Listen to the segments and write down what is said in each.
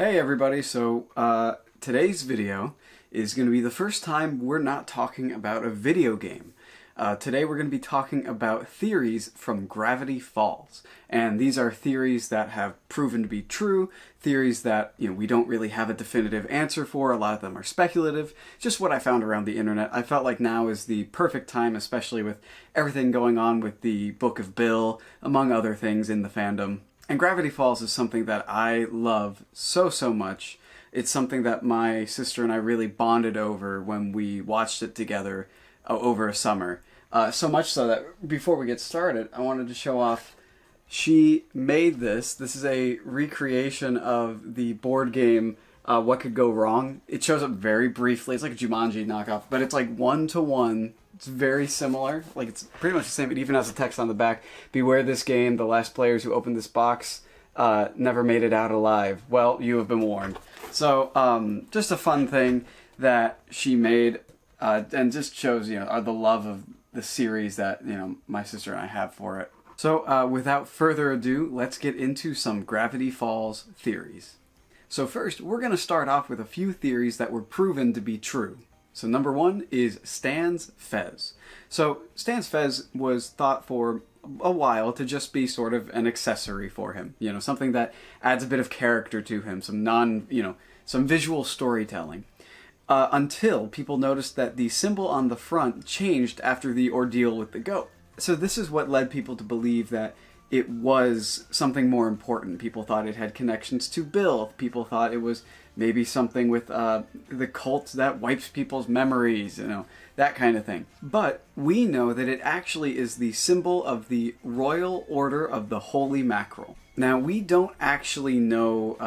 Hey everybody, today's video is going to be the first time we're not talking about a video game. Today we're going to be talking about theories from Gravity Falls. And these are theories that have proven to be true, theories that we don't really have a definitive answer for. A lot of them are speculative, just what I found around the internet. I felt like now is the perfect time, especially with everything going on with the Book of Bill, among other things in the fandom. And Gravity Falls is something that I love so much. It's something that my sister and I really bonded over when we watched it together over a summer. So much so that before we get started, I wanted to show off. She made this. This is a recreation of the board game What Could Go Wrong. It shows up very briefly. It's like a Jumanji knockoff, but it's like 1-to-1. It's very similar. Like, it's pretty much the same. It even has a text on the back. Beware this game. The last players who opened this box never made it out alive. Well, you have been warned. So, just a fun thing that she made, and just shows, the love of the series that, my sister and I have for it. So, without further ado, let's get into some Gravity Falls theories. So first, we're going to start off with a few theories that were proven to be true. So number one is Stan's Fez. So Stan's Fez was thought for a while to just be sort of an accessory for him. Something that adds a bit of character to him, some visual storytelling. Until people noticed that the symbol on the front changed after the ordeal with the goat. So this is what led people to believe that it was something more important. People thought it had connections to Bill. People thought it was maybe something with the cult that wipes people's memories, that kind of thing. But we know that it actually is the symbol of the Royal Order of the Holy Mackerel. Now, we don't actually know,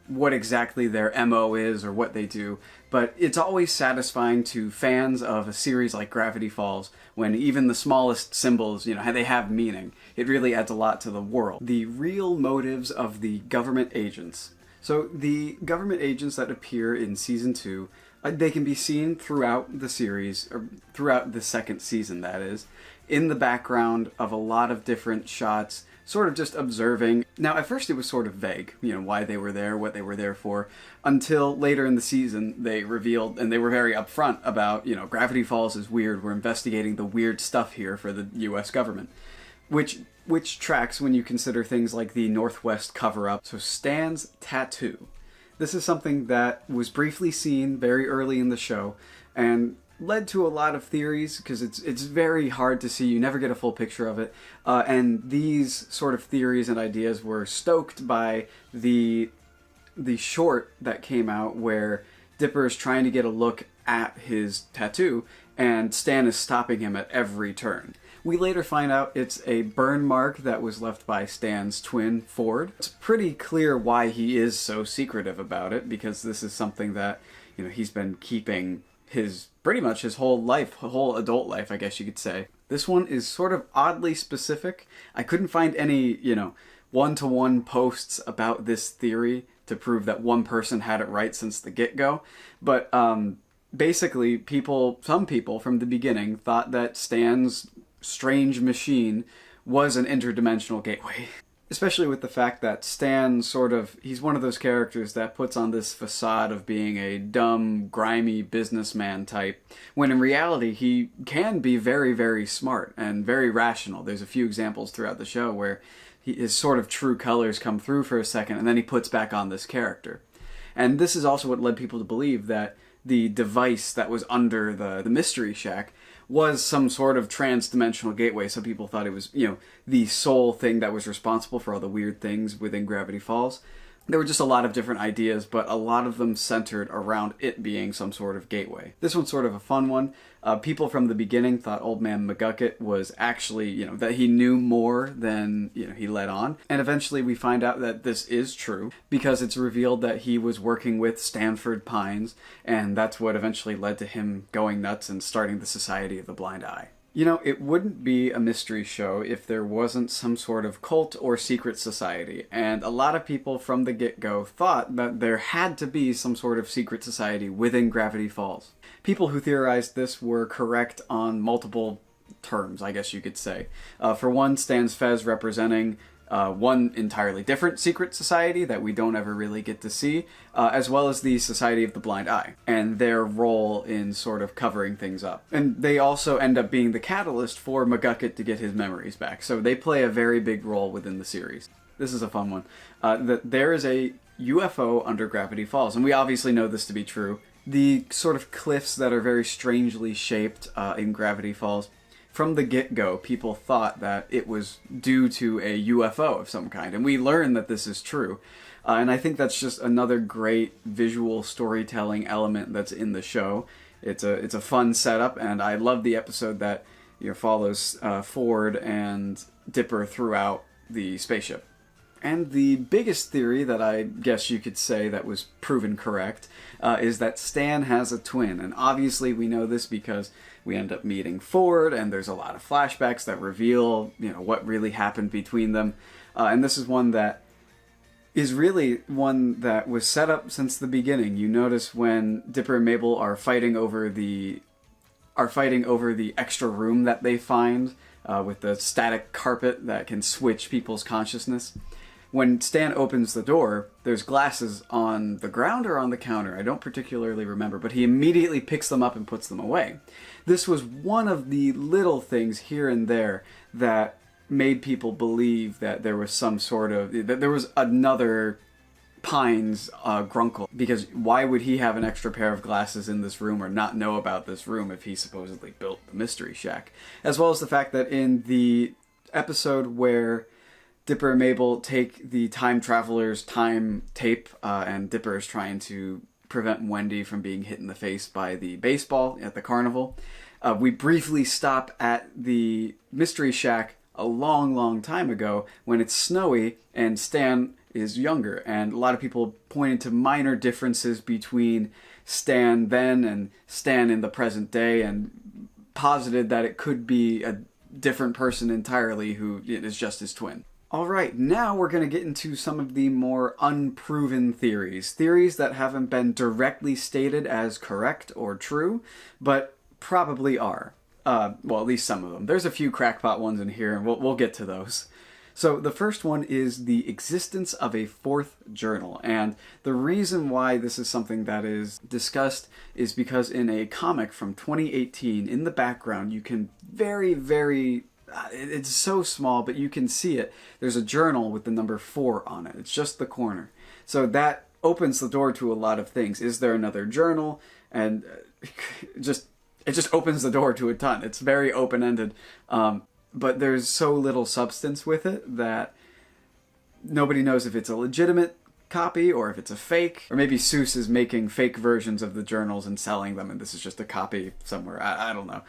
what exactly their MO is or what they do, but it's always satisfying to fans of a series like Gravity Falls when even the smallest symbols, they have meaning. It really adds a lot to the world. The real motives of the government agents. So the government agents that appear in Season 2, they can be seen throughout the series, or throughout the second season, that is, in the background of a lot of different shots, sort of just observing. Now, at first it was sort of vague, why they were there, what they were there for, until later in the season they revealed, and they were very upfront about, Gravity Falls is weird, we're investigating the weird stuff here for the US government. Which tracks when you consider things like the Northwest cover-up. So Stan's tattoo. This is something that was briefly seen very early in the show, and led to a lot of theories, because it's very hard to see. You never get a full picture of it. And these sort of theories and ideas were stoked by the short that came out where Dipper is trying to get a look at his tattoo, and Stan is stopping him at every turn. We later find out it's a burn mark that was left by Stan's twin, Ford. It's pretty clear why he is so secretive about it, because this is something that, he's been keeping pretty much his whole life, whole adult life, I guess you could say. This one is sort of oddly specific. I couldn't find any, one-to-one posts about this theory to prove that one person had it right since the get-go. But basically, some people from the beginning thought that Stan's strange machine was an interdimensional gateway. Especially with the fact that Stan he's one of those characters that puts on this facade of being a dumb, grimy businessman type, when in reality he can be very smart and very rational. There's a few examples throughout the show where his sort of true colors come through for a second, and then he puts back on this character. And this is also what led people to believe that the device that was under the Mystery Shack was some sort of trans-dimensional gateway. So people thought it was, the sole thing that was responsible for all the weird things within Gravity Falls. There were just a lot of different ideas, but a lot of them centered around it being some sort of gateway. This one's sort of a fun one. People from the beginning thought Old Man McGucket was actually, that he knew more than, he let on. And eventually we find out that this is true, because it's revealed that he was working with Stanford Pines, and that's what eventually led to him going nuts and starting the Society of the Blind Eye. It wouldn't be a mystery show if there wasn't some sort of cult or secret society, and a lot of people from the get-go thought that there had to be some sort of secret society within Gravity Falls. People who theorized this were correct on multiple terms, I guess you could say. For one, Stan's Fez representing one entirely different secret society that we don't ever really get to see, as well as the Society of the Blind Eye, and their role in sort of covering things up. And they also end up being the catalyst for McGucket to get his memories back, so they play a very big role within the series. This is a fun one. There is a UFO under Gravity Falls, and we obviously know this to be true. The sort of cliffs that are very strangely shaped in Gravity Falls, from the get-go, people thought that it was due to a UFO of some kind, and we learn that this is true. And I think that's just another great visual storytelling element that's in the show. It's a fun setup, and I love the episode that follows Ford and Dipper throughout the spaceship. And the biggest theory that I guess you could say that was proven correct is that Stan has a twin. And obviously we know this because we end up meeting Ford, and there's a lot of flashbacks that reveal, what really happened between them. And this is one that is really one that was set up since the beginning. You notice when Dipper and Mabel are fighting over the extra room that they find with the static carpet that can switch people's consciousness. When Stan opens the door, there's glasses on the ground or on the counter. I don't particularly remember, but he immediately picks them up and puts them away. This was one of the little things here and there that made people believe that there was that there was another Pines Grunkle, because why would he have an extra pair of glasses in this room or not know about this room if he supposedly built the Mystery Shack? As well as the fact that in the episode where Dipper and Mabel take the time traveler's time tape, and Dipper is trying to prevent Wendy from being hit in the face by the baseball at the carnival. We briefly stop at the Mystery Shack a long, long time ago when it's snowy and Stan is younger, and a lot of people pointed to minor differences between Stan then and Stan in the present day, and posited that it could be a different person entirely who is just his twin. Alright, now we're going to get into some of the more unproven theories. Theories that haven't been directly stated as correct or true, but probably are. Well, at least some of them. There's a few crackpot ones in here, and we'll get to those. So the first one is the existence of a fourth journal, and the reason why this is something that is discussed is because in a comic from 2018, in the background, you can it's so small, but you can see it. There's a journal with the number 4 on it. It's just the corner. So that opens the door to a lot of things. Is there another journal? And it just opens the door to a ton. It's very open-ended. But there's so little substance with it that nobody knows if it's a legitimate copy or if it's a fake, or maybe Seuss is making fake versions of the journals and selling them, and this is just a copy somewhere. I don't know,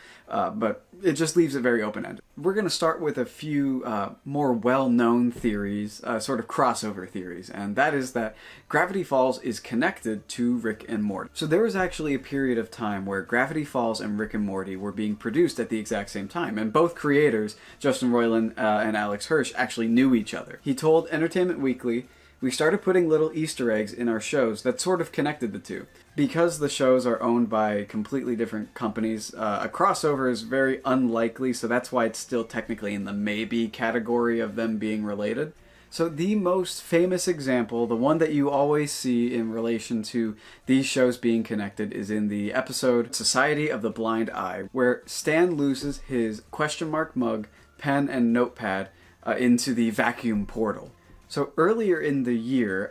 but it just leaves it very open-ended. We're going to start with a few more well-known theories, sort of crossover theories, and that is that Gravity Falls is connected to Rick and Morty. So there was actually a period of time where Gravity Falls and Rick and Morty were being produced at the exact same time, and both creators, Justin Roiland and Alex Hirsch, actually knew each other. He told Entertainment Weekly, "We started putting little Easter eggs in our shows that sort of connected the two. Because the shows are owned by completely different companies, a crossover is very unlikely, so that's why it's still technically in the maybe category of them being related." So the most famous example, the one that you always see in relation to these shows being connected, is in the episode Society of the Blind Eye, where Stan loses his question mark mug, pen, and notepad into the vacuum portal. So earlier in the year,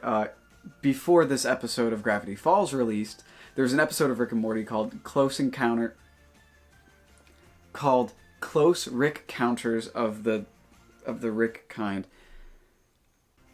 before this episode of Gravity Falls released, there was an episode of Rick and Morty called Close Rick Counters of the Rick Kind.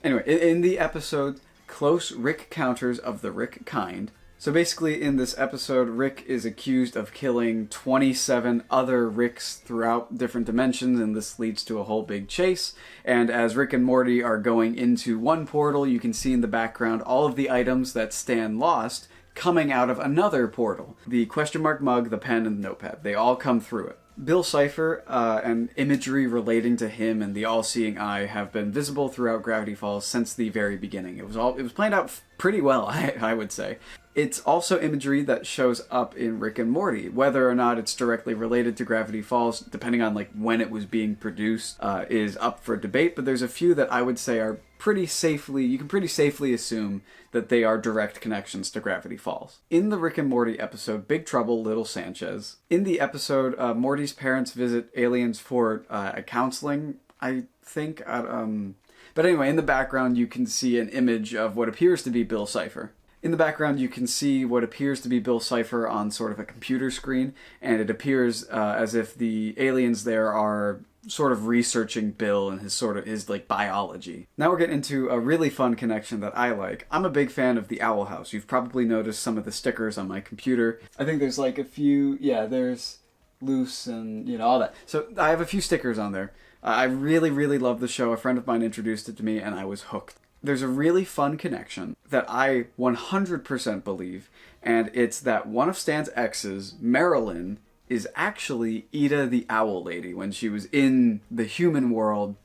Anyway, in the episode Close Rick Counters of the Rick Kind, so basically in this episode, Rick is accused of killing 27 other Ricks throughout different dimensions, and this leads to a whole big chase. And as Rick and Morty are going into one portal, you can see in the background all of the items that Stan lost coming out of another portal. The question mark mug, the pen, and the notepad. They all come through it. Bill Cipher and imagery relating to him and the all-seeing eye have been visible throughout Gravity Falls since the very beginning. It was planned out pretty well, I would say. It's also imagery that shows up in Rick and Morty. Whether or not it's directly related to Gravity Falls, depending on like when it was being produced, is up for debate. But there's a few that I would say are you can pretty safely assume that they are direct connections to Gravity Falls. In the Rick and Morty episode, Big Trouble, Little Sanchez, in the episode, Morty's parents visit aliens for a counseling, I think. But anyway, in the background, you can see an image of what appears to be Bill Cipher. In the background, you can see what appears to be Bill Cipher on sort of a computer screen, and it appears as if the aliens there are sort of researching Bill and his like biology. Now we're getting into a really fun connection that I like. I'm a big fan of the Owl House. You've probably noticed some of the stickers on my computer. I think there's like a few, there's loose and all that. So I have a few stickers on there. I really, really love the show. A friend of mine introduced it to me and I was hooked. There's a really fun connection that I 100% believe, and it's that one of Stan's exes, Marilyn, is actually Ida the Owl Lady when she was in the human world,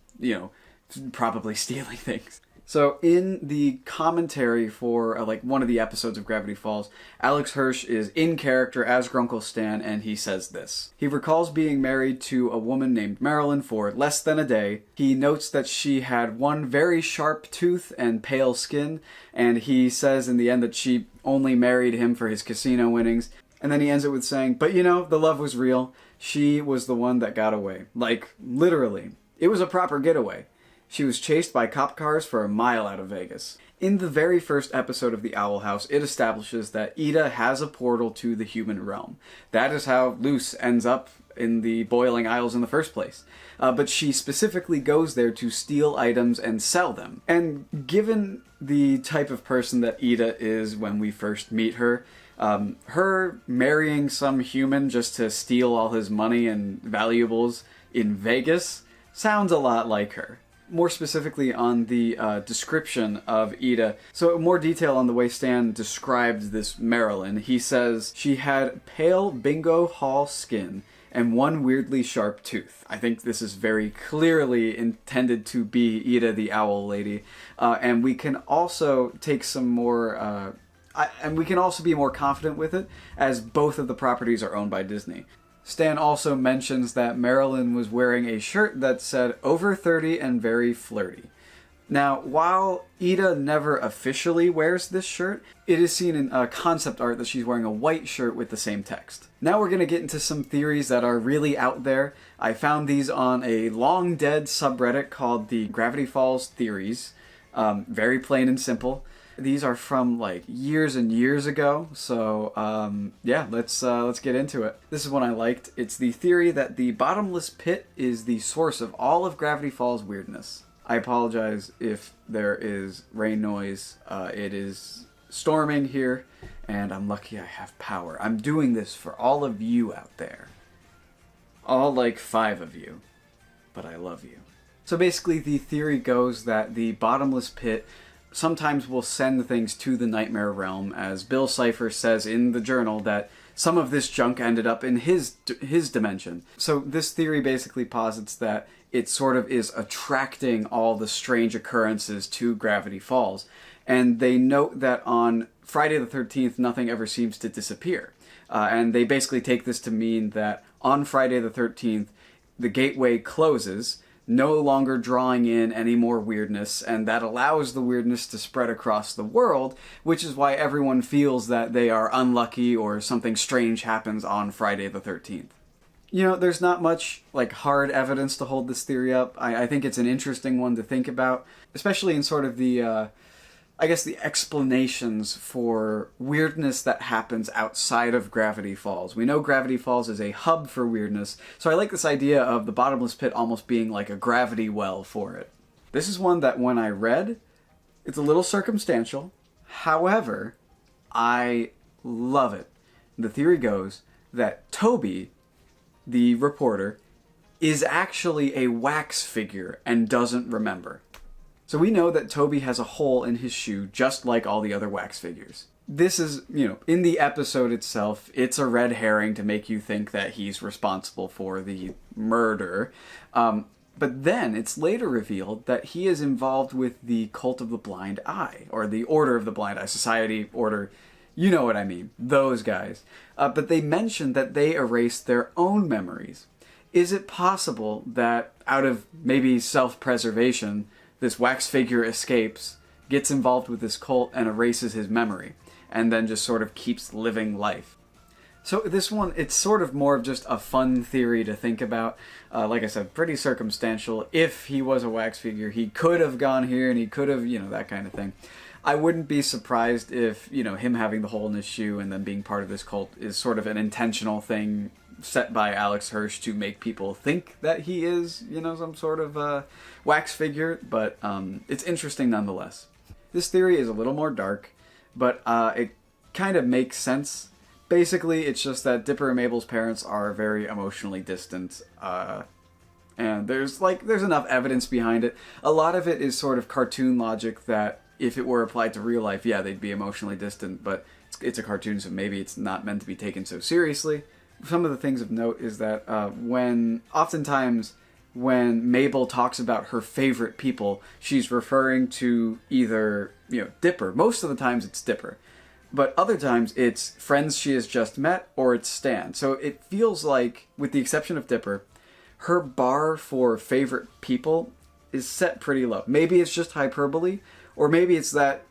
probably stealing things. So in the commentary for like one of the episodes of Gravity Falls, Alex Hirsch is in character as Grunkle Stan, and he says this. He recalls being married to a woman named Marilyn for less than a day. He notes that she had one very sharp tooth and pale skin, and he says in the end that she only married him for his casino winnings. And then he ends it with saying, but the love was real. She was the one that got away. Like, literally. It was a proper getaway. She was chased by cop cars for a mile out of Vegas. In the very first episode of The Owl House, it establishes that Ida has a portal to the human realm. That is how Luce ends up in the Boiling Isles in the first place. But she specifically goes there to steal items and sell them. And given the type of person that Ida is when we first meet her, her marrying some human just to steal all his money and valuables in Vegas sounds a lot like her. More specifically on the description of Ida. So more detail on the way Stan described this Marilyn. He says she had pale bingo hall skin and one weirdly sharp tooth. I think this is very clearly intended to be Ida the Owl Lady. And we can also take some more... and we can also be more confident with it, as both of the properties are owned by Disney. Stan also mentions that Marilyn was wearing a shirt that said, over 30 and very flirty. Now, while Ida never officially wears this shirt, it is seen in concept art that she's wearing a white shirt with the same text. Now we're going to get into some theories that are really out there. I found these on a long-dead subreddit called the Gravity Falls Theories. Very plain and simple. These are from like years and years ago, so let's get into it. This is one I liked. It's the theory that the bottomless pit is the source of all of Gravity Falls' weirdness. I apologize if there is rain noise. It is storming here, and I'm lucky I have power. I'm doing this for all of you out there. All like 5 of you, but I love you. So basically the theory goes that the bottomless pit sometimes will send things to the Nightmare Realm, as Bill Cipher says in the journal that some of this junk ended up in his dimension. So this theory basically posits that it sort of is attracting all the strange occurrences to Gravity Falls. And they note that on Friday the 13th, nothing ever seems to disappear. And they basically take this to mean that on Friday the 13th, the gateway closes, no longer drawing in any more weirdness, and that allows the weirdness to spread across the world, which is why everyone feels that they are unlucky or something strange happens on Friday the 13th. There's not much like hard evidence to hold this theory up. I think it's an interesting one to think about, especially in sort of the the explanations for weirdness that happens outside of Gravity Falls. We know Gravity Falls is a hub for weirdness, so I like this idea of the bottomless pit almost being like a gravity well for it. This is one that when I read, it's a little circumstantial. However, I love it. The theory goes that Toby, the reporter, is actually a wax figure and doesn't remember. So we know that Toby has a hole in his shoe just like all the other wax figures. This is, in the episode itself, it's a red herring to make you think that he's responsible for the murder. But then it's later revealed that he is involved with the Cult of the Blind Eye, or the Order of the Blind Eye, Society, Order, you know what I mean, those guys. But they mentioned that they erased their own memories. Is it possible that out of maybe self-preservation, this wax figure escapes, gets involved with this cult, and erases his memory, and then just sort of keeps living life? So this one, it's sort of more of just a fun theory to think about. Like I said, pretty circumstantial. If he was a wax figure, he could have gone here and he could have, that kind of thing. I wouldn't be surprised if, him having the hole in his shoe and then being part of this cult is sort of an intentional thing set by Alex Hirsch to make people think that he is, some sort of wax figure. But it's interesting nonetheless. This theory is a little more dark, but it kind of makes sense. Basically, it's just that Dipper and Mabel's parents are very emotionally distant, and there's enough evidence behind it. A lot of it is sort of cartoon logic that if it were applied to real life, yeah, they'd be emotionally distant, but it's a cartoon, so maybe it's not meant to be taken so seriously. Some of the things of note is that oftentimes when Mabel talks about her favorite people, she's referring to either, Dipper. Most of the times it's Dipper. But other times it's friends she has just met, or it's Stan. So it feels like, with the exception of Dipper, her bar for favorite people is set pretty low. Maybe it's just hyperbole, or maybe it's that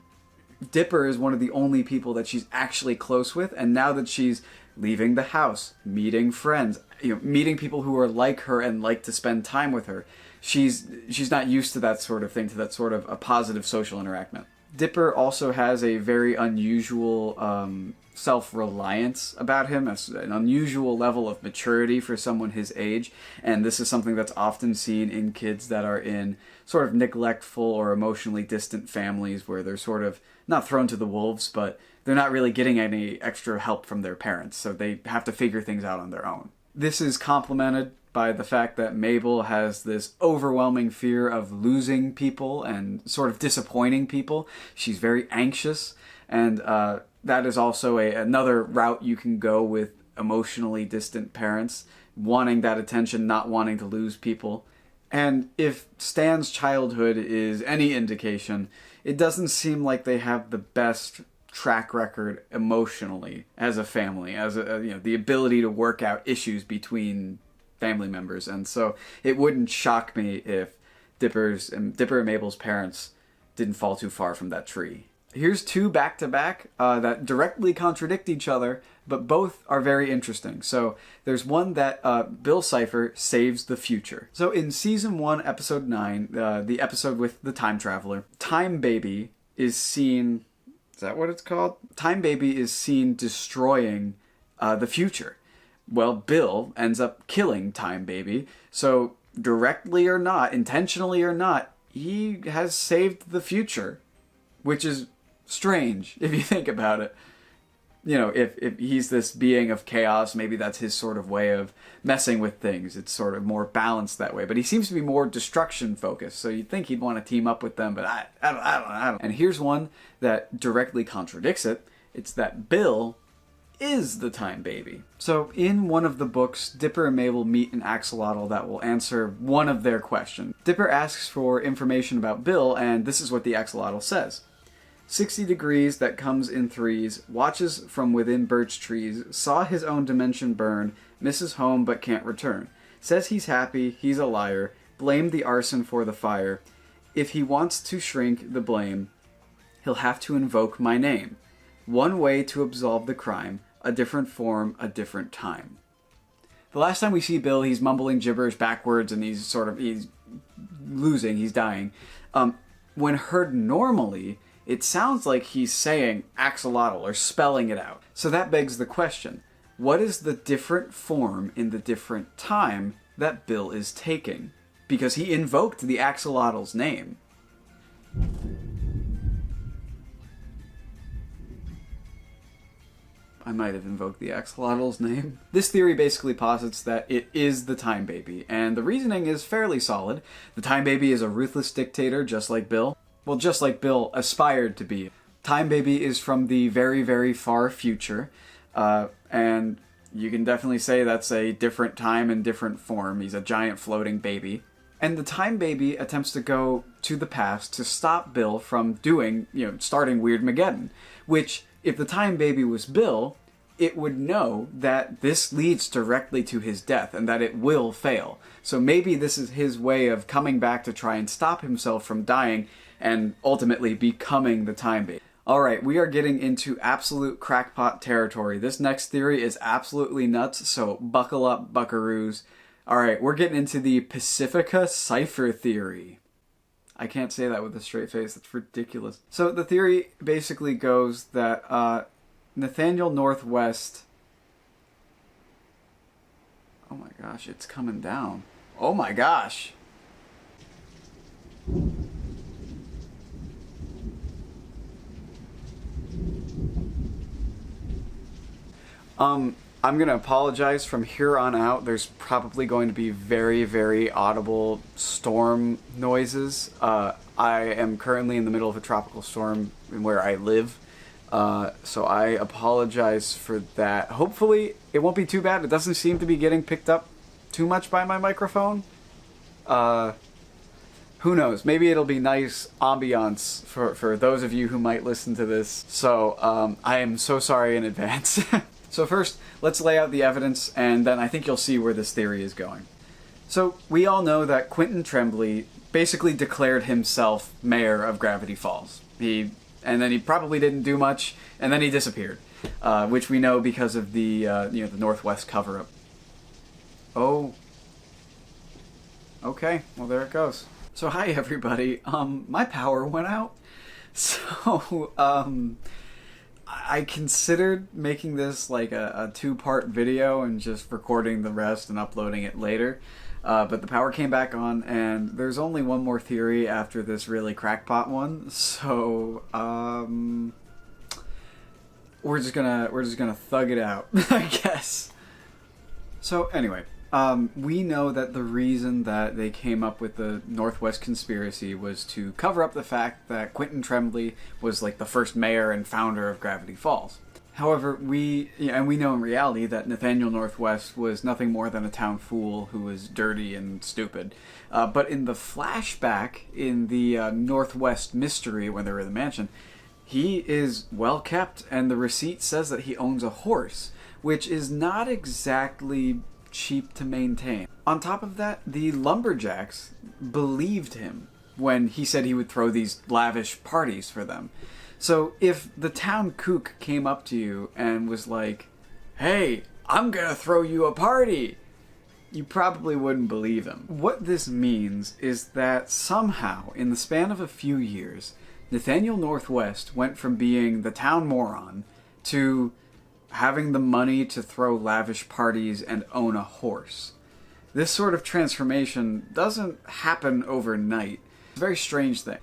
Dipper is one of the only people that she's actually close with, and now that she's leaving the house, meeting friends, meeting people who are like her and like to spend time with her, she's not used to that sort of thing, to that sort of a positive social interaction. Dipper also has a very unusual self-reliance about him, an unusual level of maturity for someone his age, and this is something that's often seen in kids that are in sort of neglectful or emotionally distant families where they're sort of not thrown to the wolves, but they're not really getting any extra help from their parents, so they have to figure things out on their own. This is complemented by the fact that Mabel has this overwhelming fear of losing people and sort of disappointing people. She's very anxious, and that is also another route you can go with emotionally distant parents, wanting that attention, not wanting to lose people. And if Stan's childhood is any indication, it doesn't seem like they have the best track record emotionally as a family, as the ability to work out issues between family members. And so it wouldn't shock me if Dipper and Mabel's parents didn't fall too far from that tree. Here's two back-to-back that directly contradict each other, but both are very interesting. So there's one that Bill Cipher saves the future. So in Season 1, Episode 9, the episode with the time traveler, Time Baby is seen... Is that what it's called? Time Baby is seen destroying the future. Well, Bill ends up killing Time Baby. So directly or not, intentionally or not, he has saved the future, which is strange if you think about it. If he's this being of chaos, maybe that's his sort of way of messing with things. It's sort of more balanced that way. But he seems to be more destruction focused, so you'd think he'd want to team up with them, but I don't. And here's one that directly contradicts it. It's that Bill is the Time Baby. So in one of the books, Dipper and Mabel meet an axolotl that will answer one of their questions. Dipper asks for information about Bill, and this is what the axolotl says. 60 degrees that comes in threes, watches from within birch trees, saw his own dimension burn, misses home but can't return. Says he's happy, he's a liar, blamed the arson for the fire. If he wants to shrink the blame, he'll have to invoke my name. One way to absolve the crime, a different form, a different time. The last time we see Bill, he's mumbling gibberish backwards and he's losing, he's dying. When heard normally, it sounds like he's saying axolotl or spelling it out. So that begs the question, what is the different form in the different time that Bill is taking? Because he invoked the axolotl's name. I might have invoked the axolotl's name. This theory basically posits that it is the Time Baby, and the reasoning is fairly solid. The Time Baby is a ruthless dictator, just like Bill. Well, just like Bill aspired to be. Time Baby is from the very, very far future, and you can definitely say that's a different time and different form. He's a giant floating baby. And the Time Baby attempts to go to the past to stop Bill from starting Weirdmageddon. Which, if the Time Baby was Bill, it would know that this leads directly to his death and that it will fail. So maybe this is his way of coming back to try and stop himself from dying and ultimately becoming the Time Baby. Alright, we are getting into absolute crackpot territory. This next theory is absolutely nuts, so buckle up, buckaroos. Alright, we're getting into the Pacifica Cipher theory. I can't say that with a straight face, that's ridiculous. So the theory basically goes that Nathaniel Northwest... Oh my gosh, it's coming down. Oh my gosh! I'm going to apologize from here on out. There's probably going to be very, very audible storm noises. I am currently in the middle of a tropical storm where I live, so I apologize for that. Hopefully it won't be too bad. It doesn't seem to be getting picked up too much by my microphone. Who knows? Maybe it'll be nice ambiance for those of you who might listen to this. So I am so sorry in advance. So first, let's lay out the evidence, and then I think you'll see where this theory is going. So, we all know that Quentin Tremblay basically declared himself mayor of Gravity Falls. And then he probably didn't do much, and then he disappeared. Which we know because of the, the Northwest cover-up. Oh. Okay, well there it goes. So hi everybody, my power went out. So, I considered making this like a two-part video and just recording the rest and uploading it later, but the power came back on, and there's only one more theory after this really crackpot one, so we're just gonna thug it out, I guess. So anyway, we know that the reason that they came up with the Northwest Conspiracy was to cover up the fact that Quentin Tremblay was like the first mayor and founder of Gravity Falls. However, we know in reality that Nathaniel Northwest was nothing more than a town fool who was dirty and stupid. But in the flashback in the Northwest Mystery, when they were in the mansion, he is well kept, and the receipt says that he owns a horse, which is not exactly cheap to maintain. On top of that, the lumberjacks believed him when he said he would throw these lavish parties for them. So if the town kook came up to you and was like, "Hey, I'm gonna throw you a party," you probably wouldn't believe him. What this means is that somehow, in the span of a few years, Nathaniel Northwest went from being the town moron to having the money to throw lavish parties and own a horse. This sort of transformation doesn't happen overnight. It's a very strange thing.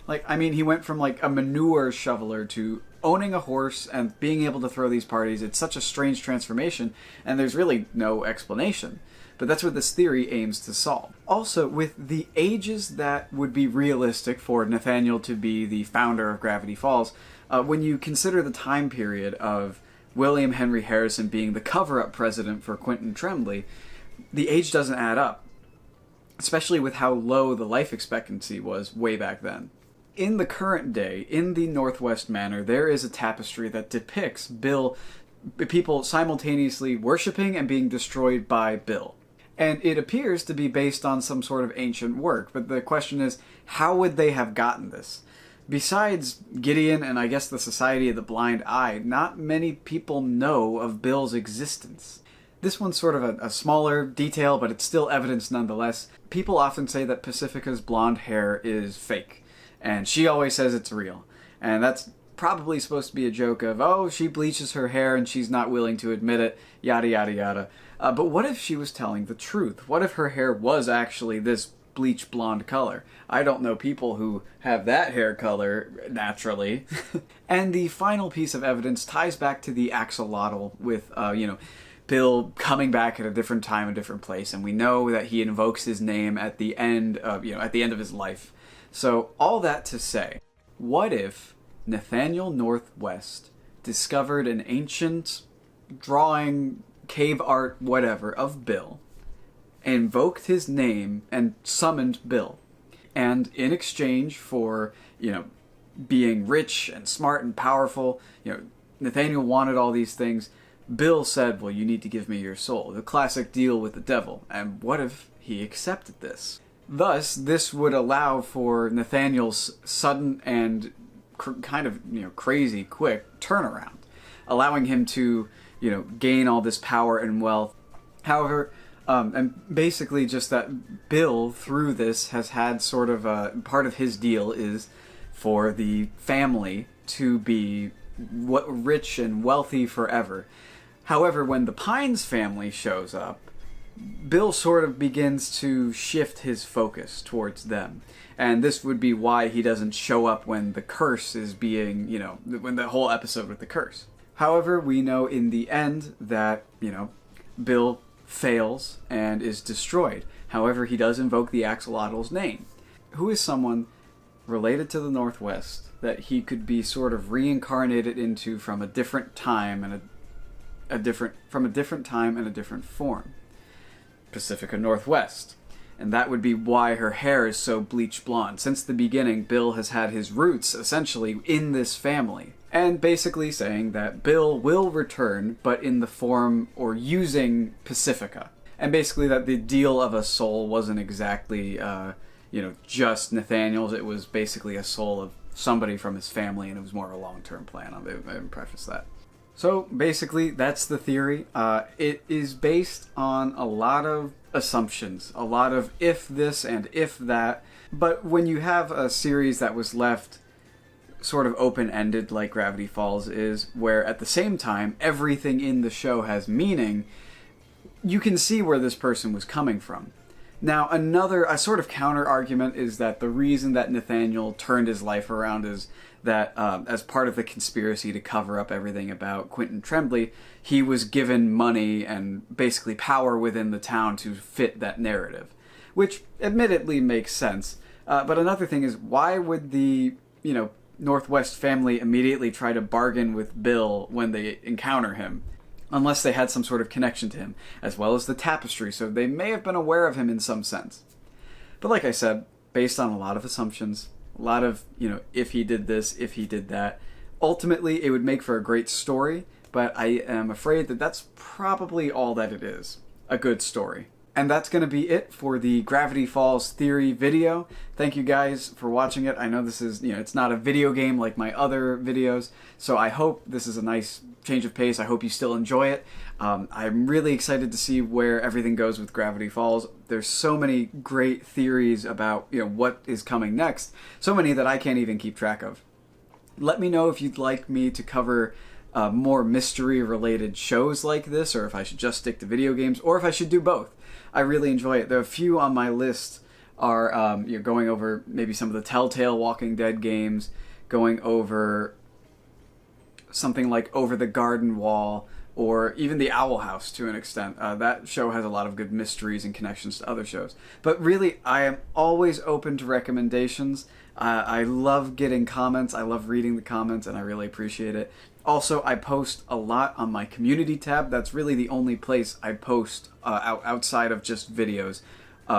He went from like a manure shoveler to owning a horse and being able to throw these parties. It's such a strange transformation, and there's really no explanation. But that's what this theory aims to solve. Also, with the ages that would be realistic for Nathaniel to be the founder of Gravity Falls, when you consider the time period of William Henry Harrison being the cover-up president for Quentin Tremblay, the age doesn't add up, especially with how low the life expectancy was way back then. In the current day, in the Northwest Manor, there is a tapestry that depicts people simultaneously worshipping and being destroyed by Bill. And it appears to be based on some sort of ancient work, but the question is, how would they have gotten this? Besides Gideon and I guess the Society of the Blind Eye, not many people know of Bill's existence. This one's sort of a smaller detail, but it's still evidence nonetheless. People often say that Pacifica's blonde hair is fake, and she always says it's real. And that's probably supposed to be a joke of, oh, she bleaches her hair and she's not willing to admit it, yada yada yada. But what if she was telling the truth? What if her hair was actually this bleach blonde color. I don't know people who have that hair color naturally. And the final piece of evidence ties back to the axolotl with, Bill coming back at a different time, a different place, and we know that he invokes his name at the end of, at the end of his life. So all that to say, what if Nathaniel Northwest discovered an ancient drawing, cave art, whatever, of Bill, invoked his name, and summoned Bill, and in exchange for, being rich and smart and powerful, Nathaniel wanted all these things. Bill said, well, you need to give me your soul. The classic deal with the devil. And what if he accepted this? Thus, this would allow for Nathaniel's sudden and crazy quick turnaround, allowing him to, gain all this power and wealth. However, and basically just that Bill, through this, has had sort of part of his deal is for the family to be rich and wealthy forever. However, when the Pines family shows up, Bill sort of begins to shift his focus towards them. And this would be why he doesn't show up when the curse is being, when the whole episode with the curse. However, we know in the end that, Bill fails and is destroyed. However, he does invoke the axolotl's name, who is someone related to the Northwest that he could be sort of reincarnated into from a different time and a different form. Pacifica Northwest. And that would be why her hair is so bleach blonde. Since the beginning, Bill has had his roots, essentially, in this family. And basically saying that Bill will return, but in the form or using Pacifica. And basically that the deal of a soul wasn't exactly, just Nathaniel's. It was basically a soul of somebody from his family, and it was more of a long-term plan. I preface that. So basically, that's the theory. It is based on a lot of assumptions, a lot of if this and if that. But when you have a series that was left sort of open-ended like Gravity Falls is, where at the same time everything in the show has meaning, you can see where this person was coming from. Now, a sort of counter-argument is that the reason that Nathaniel turned his life around is that as part of the conspiracy to cover up everything about Quentin Tremblay, he was given money and basically power within the town to fit that narrative, which admittedly makes sense. But another thing is, why would the, Northwest family immediately try to bargain with Bill when they encounter him? Unless they had some sort of connection to him, as well as the tapestry, so they may have been aware of him in some sense. But like I said, based on a lot of assumptions, a lot of, if he did this, if he did that, ultimately it would make for a great story, but I am afraid that that's probably all that it is. A good story. And that's going to be it for the Gravity Falls theory video. Thank you guys for watching it. I know this is, it's not a video game like my other videos, so I hope this is a nice change of pace. I hope you still enjoy it. I'm really excited to see where everything goes with Gravity Falls. There's so many great theories about, what is coming next. So many that I can't even keep track of. Let me know if you'd like me to cover more mystery-related shows like this, or if I should just stick to video games, or if I should do both. I really enjoy it. There are a few on my list are going over maybe some of the Telltale Walking Dead games, going over something like Over the Garden Wall, or even The Owl House to an extent. That show has a lot of good mysteries and connections to other shows. But really, I am always open to recommendations. I love getting comments, I love reading the comments, and I really appreciate it. Also, I post a lot on my community tab. That's really the only place I post outside of just videos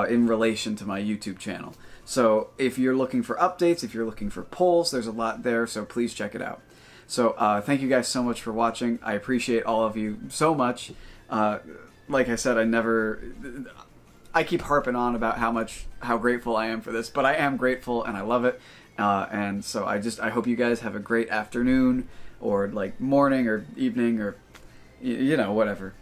in relation to my YouTube channel. So if you're looking for updates, if you're looking for polls, there's a lot there, so please check it out. So thank you guys so much for watching. I appreciate all of you so much. Like I said, I keep harping on about how grateful I am for this, but I am grateful and I love it. And so I hope you guys have a great afternoon, or like morning or evening, or whatever.